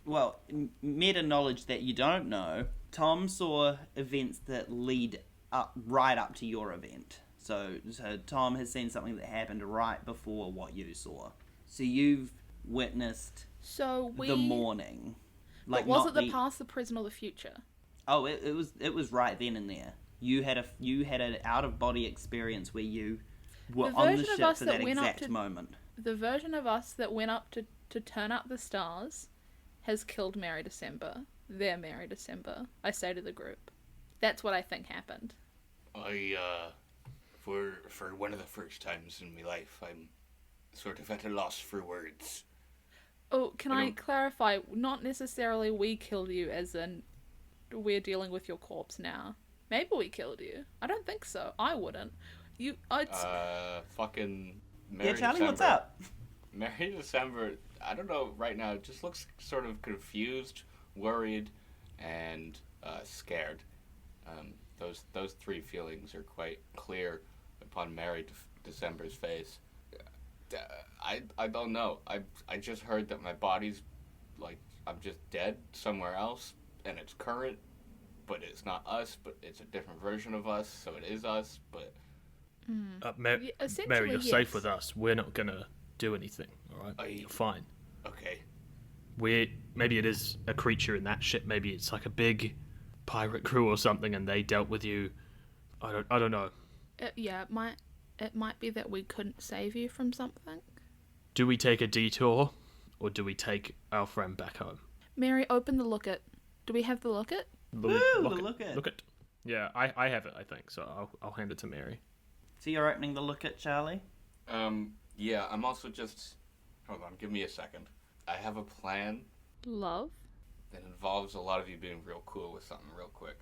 Well, meta knowledge that you don't know. Tom saw events that lead right up to your event. So Tom has seen something that happened right before what you saw. So you've witnessed So the morning. But was not it the past, the present, or the future? Oh, it was right then and there. You had an out of body experience where you were The on the version of ship us for that that went up exact to- moment. The version of us that went up to turn up the stars has killed Mary December. Their Mary December. I say to the group. That's what I think happened. For one of the first times in my life, I'm sort of at a loss for words. Oh, can I I don't- clarify? Not necessarily we killed you, as in we're dealing with your corpse now. Maybe we killed you. I don't think so. I wouldn't. It's... Fucking Merry Yeah, Charlie, December. what's up? Merry December, I don't know, right now, it just looks sort of confused, worried, and scared. Those three feelings are quite clear upon Merry December's face. I don't know. I just heard that my body's, like, I'm just dead somewhere else, and it's current, but it's not us, but it's a different version of us, so it is us, but... Mary, essentially, you're safe with us. We're not gonna do anything, alright? You're fine. Okay. Maybe it is a creature in that ship, maybe it's like a big pirate crew or something, and they dealt with you. I don't know. It might be that we couldn't save you from something. Do we take a detour, or do we take our friend back home? Mary, open the look-it. Do we have the look-it? Woo, the look-it. Look it. Yeah, I have it, I think, so I'll hand it to Mary. So you're opening the look-it, Charlie? Yeah, I'm also just... Hold on, give me a second. I have a plan Love? that involves a lot of you being real cool with something real quick.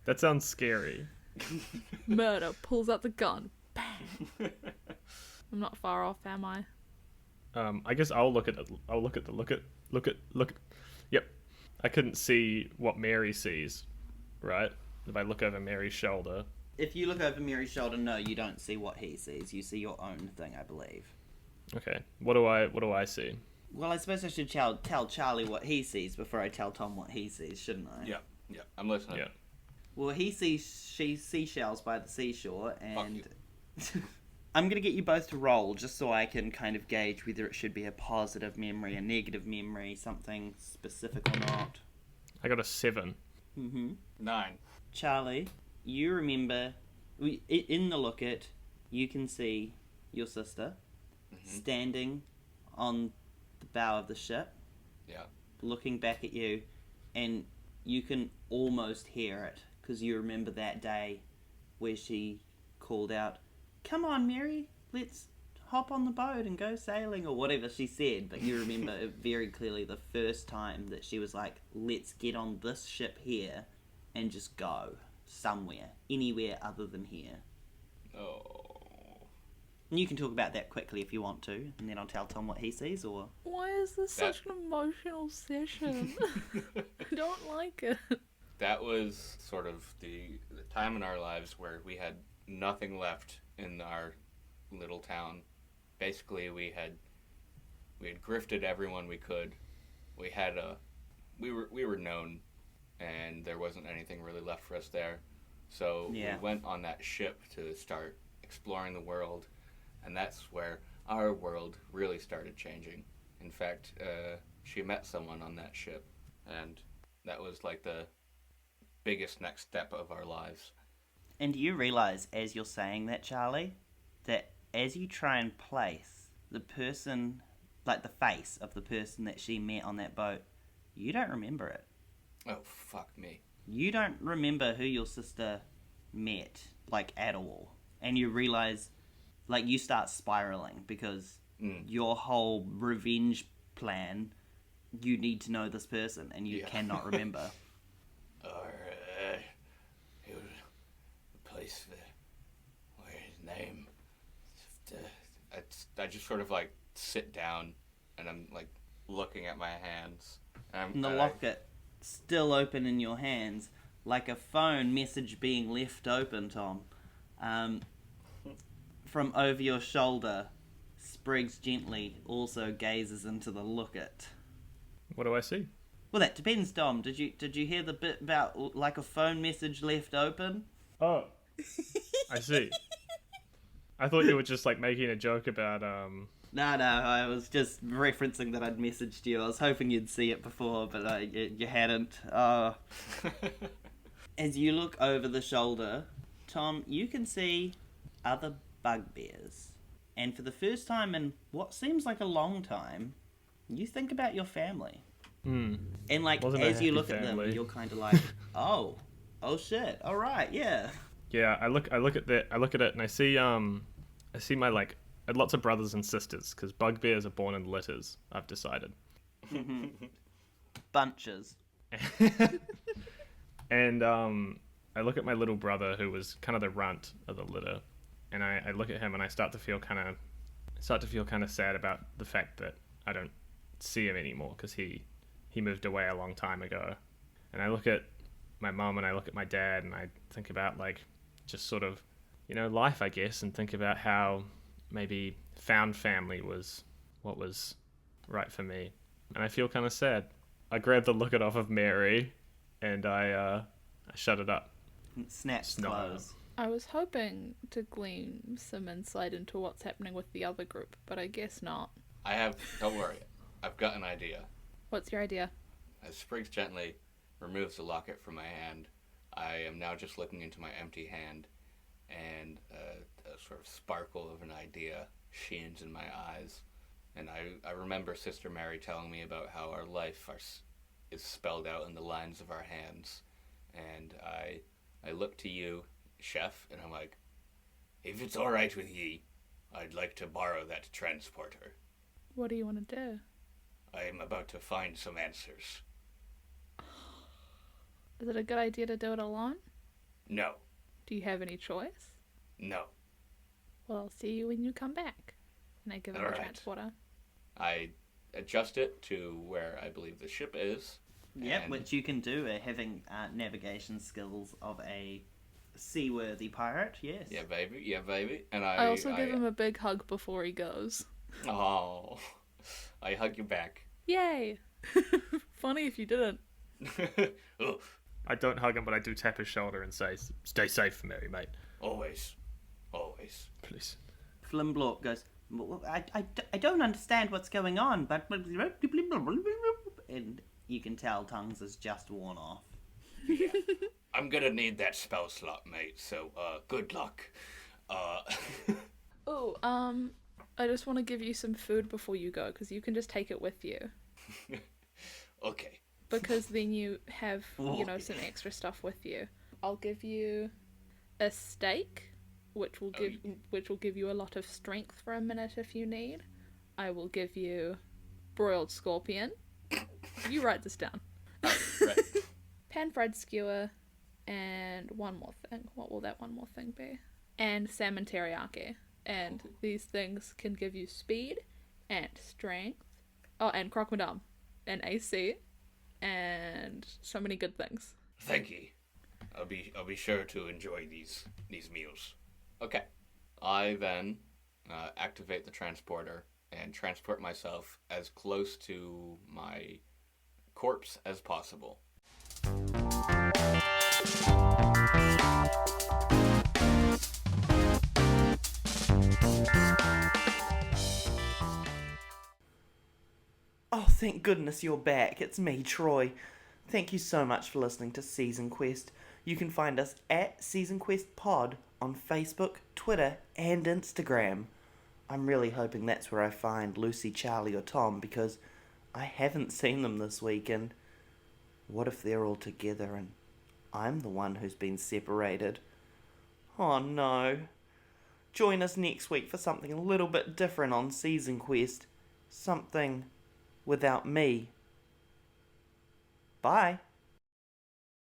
That sounds scary. Murder. Pulls out the gun. Bang. I'm not far off, am I? I guess I'll look at the look at. Yep. I couldn't see what Mary sees, right? If I look over Mary's shoulder. If you look over Mary's shoulder, no, you don't see what he sees. You see your own thing, I believe. Okay. What do I see? Well, I suppose I should tell Charlie what he sees before I tell Tom what he sees, shouldn't I? Yeah, I'm listening. Yeah. Well, he sees seashells by the seashore, and Fuck I'm going to get you both to roll just so I can kind of gauge whether it should be a positive memory, a negative memory, something specific or not. I got a 7. 9. Charlie, you remember, in the look-it, you can see your sister standing on the bow of the ship, Yeah. looking back at you, and you can almost hear it, because you remember that day where she called out, "Come on, Mary, let's hop on the boat and go sailing," or whatever she said, but you remember it very clearly the first time that she was like, "Let's get on this ship here and just go somewhere, anywhere other than here." Oh. And you can talk about that quickly if you want to, and then I'll tell Tom what he sees, or... Why is this such an emotional session? I don't like it. That was sort of the time in our lives where we had nothing left in our little town. Basically, we had grifted everyone we could. We had we were known, and there wasn't anything really left for us there. So we went on that ship to start exploring the world, and that's where our world really started changing. In fact, she met someone on that ship, and that was like the biggest next step of our lives. And you realise, as you're saying that, Charlie, that as you try and place the person, like the face of the person that she met on that boat, you don't remember it. Oh, fuck me. You don't remember who your sister met, like, at all. And you realise, like, you start spiralling because your whole revenge plan, you need to know this person, and you cannot remember. It was a place where his name... I just sort of, like, sit down, and I'm, like, looking at my hands. And the locket still open in your hands, like a phone message being left open, Tom. From over your shoulder, Sprigs gently also gazes into the locket. What do I see? Well, that depends, Tom. Did you hear the bit about like a phone message left open? Oh. I see. I thought you were just like making a joke about No, I was just referencing that I'd messaged you. I was hoping you'd see it before, but you hadn't. As you look over the shoulder, Tom, you can see other bugbears. And for the first time in what seems like a long time, you think about your family. And like, as you look at them, you're kind of like, oh shit, all right, yeah. Yeah, I look at it, and I see my I had lots of brothers and sisters because bugbears are born in litters. I've decided. Bunches. And I look at my little brother, who was kind of the runt of the litter, and I look at him and I start to feel kind of sad about the fact that I don't see him anymore, because he moved away a long time ago. And I look at my mum and I look at my dad and I think about, like, just sort of, life, I guess, and think about how maybe found family was what was right for me. And I feel kind of sad. I grab the locket off of Mary and I shut it up. Snaps Snot. close. I was hoping to glean some insight into what's happening with the other group, but I guess not. Don't worry, I've got an idea. What's your idea? As Sprigs gently removes the locket from my hand, I am now just looking into my empty hand, and a sort of sparkle of an idea sheens in my eyes. And I remember Sister Mary telling me about how our life is spelled out in the lines of our hands. And I look to you, Chef, and I'm like, if it's all right with ye, I'd like to borrow that transporter. What do you want to do? I am about to find some answers. Is it a good idea to do it alone? No. Do you have any choice? No. Well, I'll see you when you come back. And I give him All the right. transporter. I adjust it to where I believe the ship is. Yep, and- which you can do, having navigation skills of a seaworthy pirate, yes. Yeah, baby. And I also give him a big hug before he goes. Oh, I hug you back. Yay! Funny if you didn't. Oh, I don't hug him, but I do tap his shoulder and say, "Stay safe, Mary, mate. always. Please." Flimblorp goes, "Well, I don't understand what's going on, but..." And you can tell Tongues is just worn off. I'm gonna need that spell slot, mate. So, good luck. Oh, I just want to give you some food before you go, because you can just take it with you. Okay. Because then you have, some extra stuff with you. I'll give you a steak, which will give you a lot of strength for a minute if you need. I will give you broiled scorpion. You write this down. Right. Pan-fried skewer, and one more thing. What will that one more thing be? And salmon teriyaki. And these things can give you speed and strength. Oh, and croque madame. And AC. And so many good things. Thank you. I'll be sure to enjoy these meals. Okay. I then activate the transporter and transport myself as close to my corpse as possible. Oh, thank goodness you're back. It's me, Troy. Thank you so much for listening to Season Quest. You can find us at Season Quest Pod on Facebook, Twitter, and Instagram. I'm really hoping that's where I find Lucy, Charlie, or Tom, because I haven't seen them this week, and what if they're all together and I'm the one who's been separated? Oh no. Join us next week for something a little bit different on Season Quest. Something without me. Bye.